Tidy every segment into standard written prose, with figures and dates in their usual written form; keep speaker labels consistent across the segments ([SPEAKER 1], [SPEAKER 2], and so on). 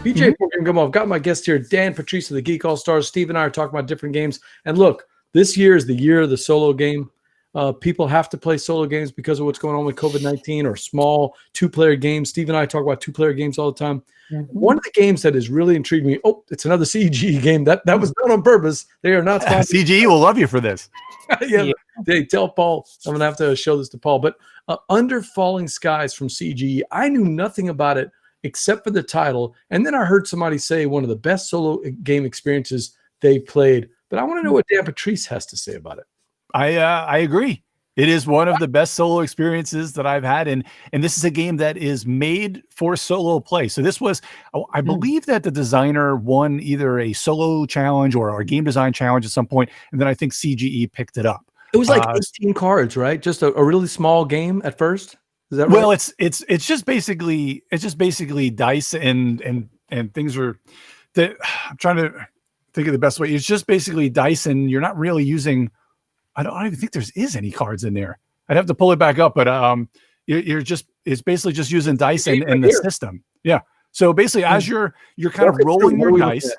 [SPEAKER 1] BJ for Game Gumbo. I've got my guest here, Dan Patriss of the Geek Allstars. Steve and I are talking about different games. And look, this year is the year of the solo game. People have to play solo games because of what's going on with COVID-19 or small two-player games. Steve and I talk about two-player games all the time. One of the games that has really intrigued me, it's another CG game. That was done on purpose. They are not sponsored.
[SPEAKER 2] CG will love you for this.
[SPEAKER 1] Yeah. They tell Paul, I'm going to have to show this to Paul. But Under Falling Skies from CG, I knew nothing about it except for the title. And then I heard somebody say one of the best solo game experiences they played. But I want to know what Dan Patriss has to say about it.
[SPEAKER 2] I agree. It is one of the best solo experiences that I've had. And this is a game that is made for solo play. So this was, I believe that the designer won either a solo challenge or a game design challenge at some point. And then I think CGE picked it up.
[SPEAKER 1] It was like 18 cards, right? Just a really small game at first. Is that right?
[SPEAKER 2] Well, it's just basically dice and things are that I'm trying to think of the best way. It's just basically dice, and you're not really using. I don't even think is any cards in there. I'd have to pull it back up, but it's basically just using dice and the system. Yeah. So basically, as you're kind of rolling your dice,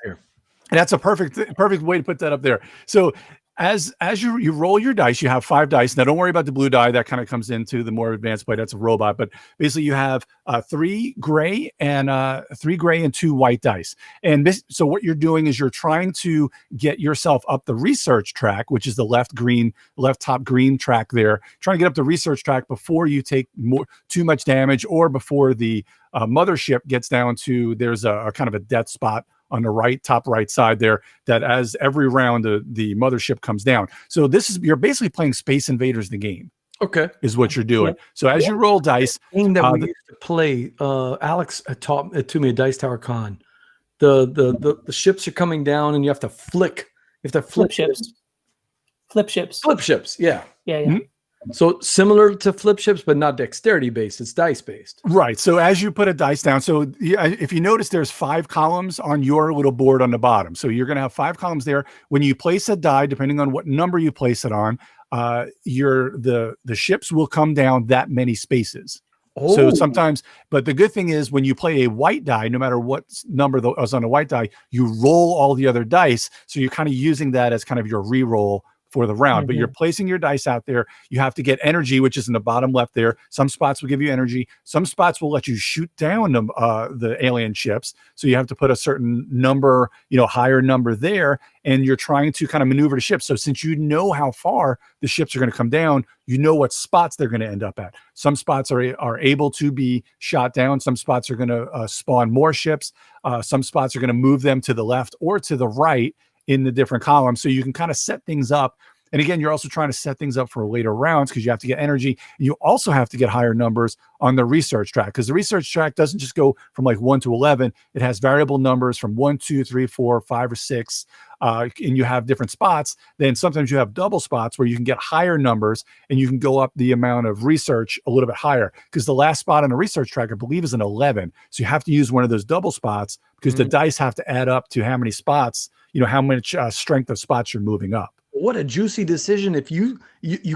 [SPEAKER 2] that's a perfect way to put that up there. So as you roll your dice, you have 5 dice. Now, don't worry about the blue die. That kind of comes into the more advanced play. That's a robot. But basically, you have 3 gray and 2 white dice. And so what you're doing is you're trying to get yourself up the research track, which is the left top green track there. Trying to get up the research track before you take too much damage, or before the mothership gets down to there's a kind of a death spot on the top right side there, that as every round the mothership comes down. So you're basically playing Space Invaders the game.
[SPEAKER 1] Okay.
[SPEAKER 2] Is what you're doing. So as you roll dice.
[SPEAKER 1] The game that we used to play, Alex taught it to me at Dice Tower Con. The ships are coming down and you have to flick. You have to flip ships.
[SPEAKER 3] Flip ships.
[SPEAKER 1] Flip ships, yeah.
[SPEAKER 3] Yeah.
[SPEAKER 2] Mm-hmm.
[SPEAKER 1] So similar to flip ships, but not dexterity based. It's dice based.
[SPEAKER 2] Right. So as you put a dice down, so if you notice, there's 5 columns on your little board on the bottom. So you're going to have 5 columns there. When you place a die, depending on what number you place it on, the ships will come down that many spaces.
[SPEAKER 1] Oh.
[SPEAKER 2] So sometimes, but the good thing is when you play a white die, no matter what number was on a white die, you roll all the other dice. So you're kind of using that as kind of your re-roll for the round, but you're placing your dice out there. You have to get energy, which is in the bottom left there. Some spots will give you energy. Some spots will let you shoot down the alien ships. So you have to put a certain number, higher number there, and you're trying to kind of maneuver the ships. So since you know how far the ships are going to come down, you know what spots they're going to end up at. Some spots are able to be shot down. Some spots are going to spawn more ships. Some spots are going to move them to the left or to the right in the different columns. So you can kind of set things up. And again, you're also trying to set things up for later rounds because you have to get energy. You also have to get higher numbers on the research track, because the research track doesn't just go from like 1 to 11. It has variable numbers from 1, 2, 3, 4, 5, or 6. And you have different spots. Then sometimes you have double spots where you can get higher numbers and you can go up the amount of research a little bit higher, because the last spot on the research track, I believe, is an 11. So you have to use one of those double spots, because the dice have to add up to how many spots, how much strength of spots you're moving up.
[SPEAKER 1] What a juicy decision. If you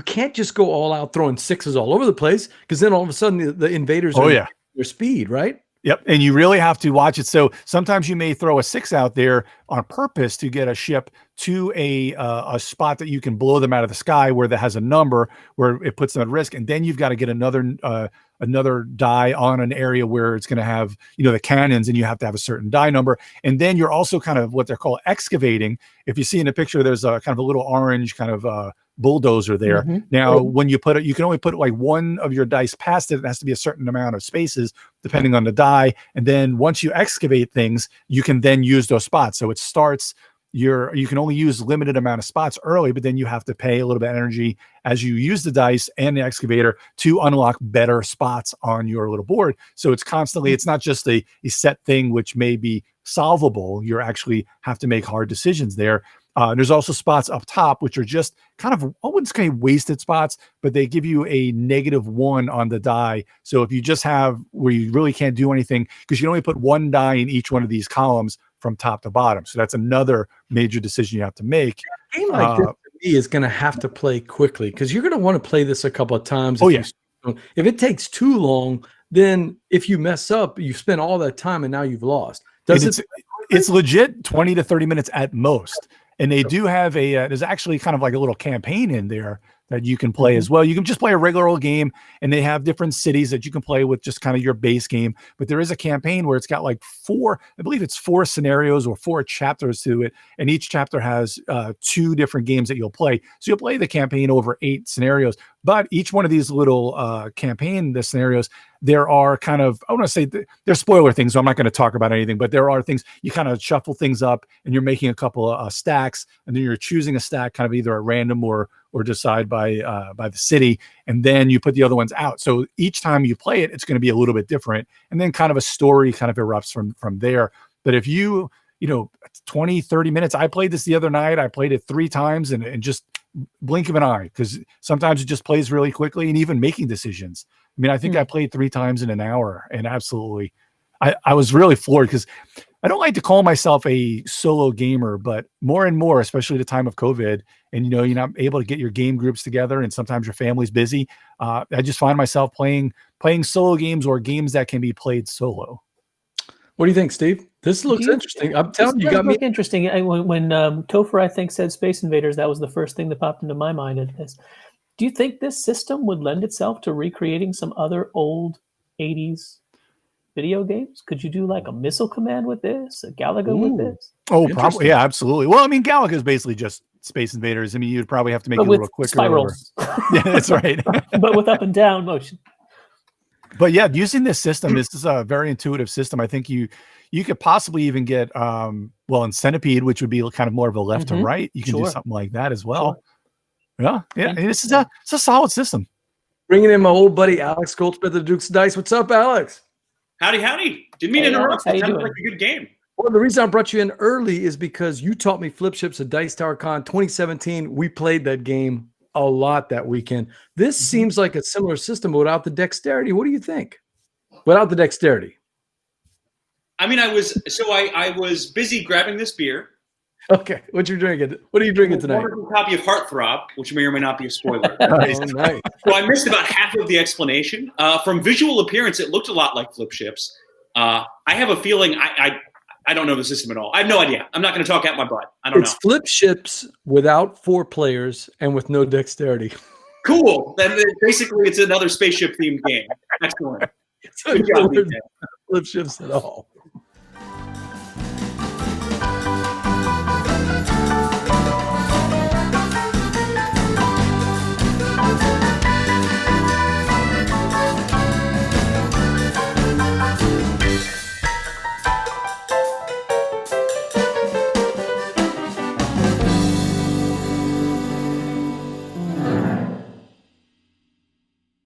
[SPEAKER 1] can't just go all out throwing 6s all over the place, because then all of a sudden the invaders are your speed, right?
[SPEAKER 2] Yep. And you really have to watch it. So sometimes you may throw a 6 out there on purpose to get a ship to a spot that you can blow them out of the sky, where that has a number where it puts them at risk. And then you've got to get another die on an area where it's going to have, the cannons, and you have to have a certain die number. And then you're also kind of what they're called excavating. If you see in the picture, there's a kind of a little orange kind of bulldozer there. Now, when you put it, you can only put like one of your dice past it. It has to be a certain amount of spaces depending on the die. And then once you excavate things, you can then use those spots. So it starts, you can only use limited amount of spots early, but then you have to pay a little bit of energy as you use the dice and the excavator to unlock better spots on your little board. So it's constantly, it's not just a set thing which may be solvable. You actually have to make hard decisions there. There's also spots up top, which are just kind of, I wouldn't say wasted spots, but they give you a -1 on the die. So if you just have where you really can't do anything, because you only put 1 die in each one of these columns from top to bottom. So that's another major decision you have to make.
[SPEAKER 1] A game like this me is going to have to play quickly because you're going to want to play this a couple of times.
[SPEAKER 2] Oh,
[SPEAKER 1] if it takes too long, then if you mess up, you spend all that time and now you've lost.
[SPEAKER 2] It's legit 20 to 30 minutes at most. And they do have there's actually kind of like a little campaign in there that you can play as well. You can just play a regular old game, and they have different cities that you can play with just kind of your base game. But there is a campaign where it's got like four scenarios or 4 chapters to it. And each chapter has 2 different games that you'll play. So you'll play the campaign over 8 scenarios. But each one of these little the scenarios, there are kind of, I want to say they're spoiler things, so I'm not going to talk about anything, but there are things you kind of shuffle things up and you're making a couple of stacks, and then you're choosing a stack kind of either at random or decide by the city, and then you put the other ones out. So each time you play it, it's going to be a little bit different, and then kind of a story kind of erupts from there. But if you 20, 30 minutes, I played this the other night, I played it 3 times and just blink of an eye, because sometimes it just plays really quickly, and even making decisions. I mean, I think I played 3 times in an hour, and absolutely, I was really floored, because I don't like to call myself a solo gamer, but more and more, especially the time of COVID, and you're not able to get your game groups together, and sometimes your family's busy. I just find myself playing solo games or games that can be played solo.
[SPEAKER 1] What do you think, Steve? This looks interesting. I'm telling you, got me
[SPEAKER 3] interesting. When Topher, I think, said Space Invaders, that was the first thing that popped into my mind. Do you think this system would lend itself to recreating some other old 80s video games? Could you do like a Missile Command with this, a Galaga with this?
[SPEAKER 2] Oh, probably. Yeah, absolutely. Well, I mean, Galaga is basically just Space Invaders. I mean, you'd probably have to make it a little quicker.
[SPEAKER 3] Spirals.
[SPEAKER 2] Yeah, that's right.
[SPEAKER 3] But with up and down motion.
[SPEAKER 2] But yeah, using this system, this is a very intuitive system. I think you could possibly even get, in Centipede, which would be kind of more of a left to right. You can do something like that as well. Sure. Yeah. This is it's a solid system.
[SPEAKER 1] Bringing in my old buddy Alex Goldsmith of the Duke's Dice. What's up, Alex?
[SPEAKER 4] Howdy. Didn't mean to interrupt.
[SPEAKER 3] How you
[SPEAKER 4] Sounds
[SPEAKER 3] doing?
[SPEAKER 4] like a good game.
[SPEAKER 1] Well, the reason I brought you in early is because you taught me Flip Ships at Dice Tower Con 2017. We played that game a lot that weekend. This seems like a similar system, but without the dexterity. What do you think? Without the dexterity.
[SPEAKER 4] I mean, I was busy grabbing this beer.
[SPEAKER 1] Okay, what you drinking? What are you drinking tonight?
[SPEAKER 4] A wonderful copy of Heartthrob, which may or may not be a spoiler.
[SPEAKER 1] Nice.
[SPEAKER 4] So I missed about half of the explanation. From visual appearance, it looked a lot like Flip Ships. I have a feeling I don't know the system at all. I have no idea. I'm not going to talk out my butt. I don't know.
[SPEAKER 1] It's Flip Ships without 4 players and with no dexterity.
[SPEAKER 4] Cool. Then basically, it's another spaceship themed game. Excellent.
[SPEAKER 1] Good job, Flip Ships at all.